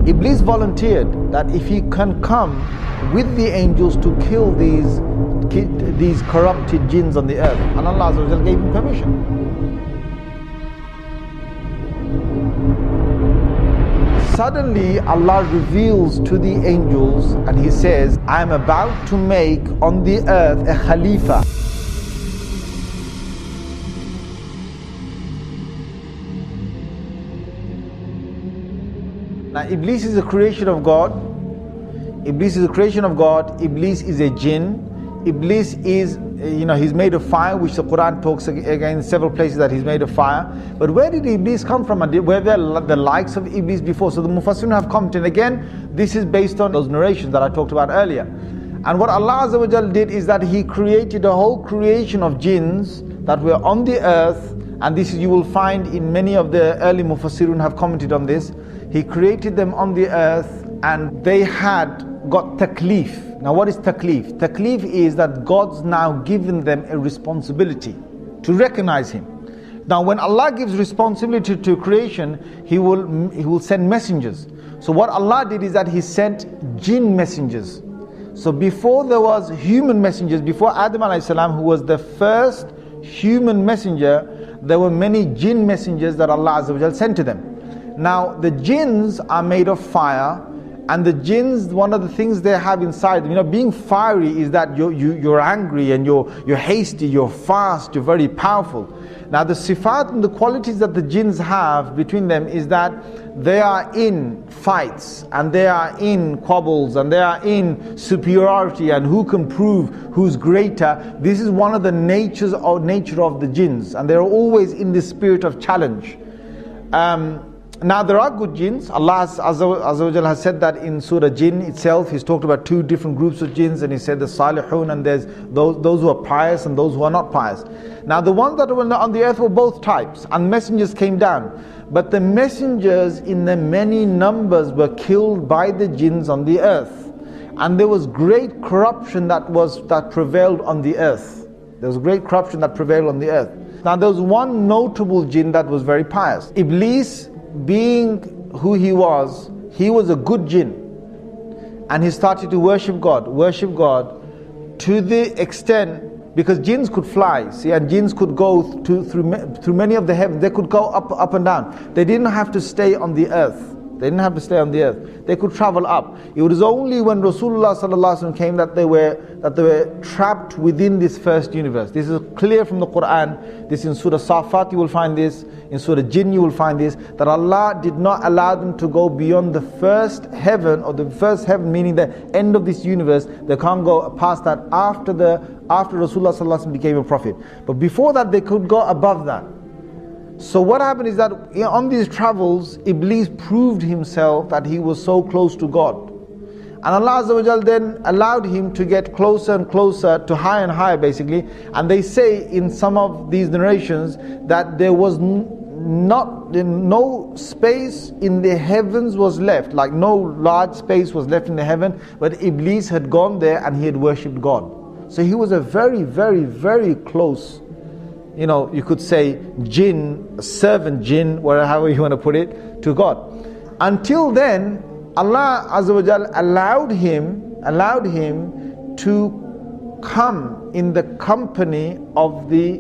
Iblis volunteered that if he can come with the angels to kill these corrupted jinns on the earth, and Allah Azza wa Jal gave him permission. Suddenly Allah reveals to the angels and He says, I am about to make on the earth a Khalifa. Now Iblis is a creation of God. Iblis is a creation of God. Iblis is a jinn. Iblis is, he's made of fire, which the Quran talks again in several places that he's made of fire. But where did Iblis come from? And were there the likes of Iblis before? So the Mufassirun have commented. Again, this is based on those narrations that I talked about earlier. And what Allah Azza wa Jal did is that He created a whole creation of jinns that were on the earth. And this you will find in many of the early Mufassirun have commented on this. He created them on the earth and they had got taklif. Now what is taklif? Taklif is that God's now given them a responsibility to recognize Him. Now when Allah gives responsibility to creation, He will send messengers. So what Allah did is that He sent jinn messengers. So before there was human messengers, before Adam alayhi salam, who was the first human messenger, there were many jinn messengers that Allah Azza wa Jal sent to them. Now the jinns are made of fire, and the jinns, one of the things they have inside them, being fiery is that you're angry and you're hasty, you're fast, you're very powerful. Now the sifat and the qualities that the jinns have between them is that they are in fights and they are in quabbles and they are in superiority and who can prove who's greater. This is one of the nature of the jinns, and they're always in this spirit of challenge. Now there are good jinns. Allah Azza wa Jal has said that in Surah Jin itself. He's talked about two different groups of jinns, and He said the salihun, and there's those who are pious and those who are not pious. Now the ones that were on the earth were both types, and messengers came down. But the messengers in the many numbers were killed by the jinns on the earth. And there was great corruption that prevailed on the earth. There was great corruption that prevailed on the earth. Now there was one notable jinn that was very pious. Iblis, being who he was a good jinn, and he started to worship God to the extent, because jinns could fly, and jinns could go through many of the heavens. They could go up and down. They didn't have to stay on the earth. They could travel up. It was only when Rasulullah sallallahu alaihi wasallam came that they were trapped within this first universe. This is clear from the Quran. This in Surah Safat you will find this. In Surah Jin you will find this. That Allah did not allow them to go beyond the first heaven, or the first heaven meaning the end of this universe. They can't go past that after Rasulullah sallallahu alaihi wasallam became a prophet. But before that they could go above that. So what happened is that on these travels, Iblis proved himself that he was so close to God. And Allah Azza wa Jal then allowed him to get closer and closer, to higher and higher basically. And they say in some of these narrations that there was no space in the heavens was left, like no large space was left in the heaven, but Iblis had gone there and he had worshipped God. So he was a very, very, very close, you could say jinn, servant jinn, however you want to put it, to God. Until then, Allah Azza wa Jal allowed him to come in the company of the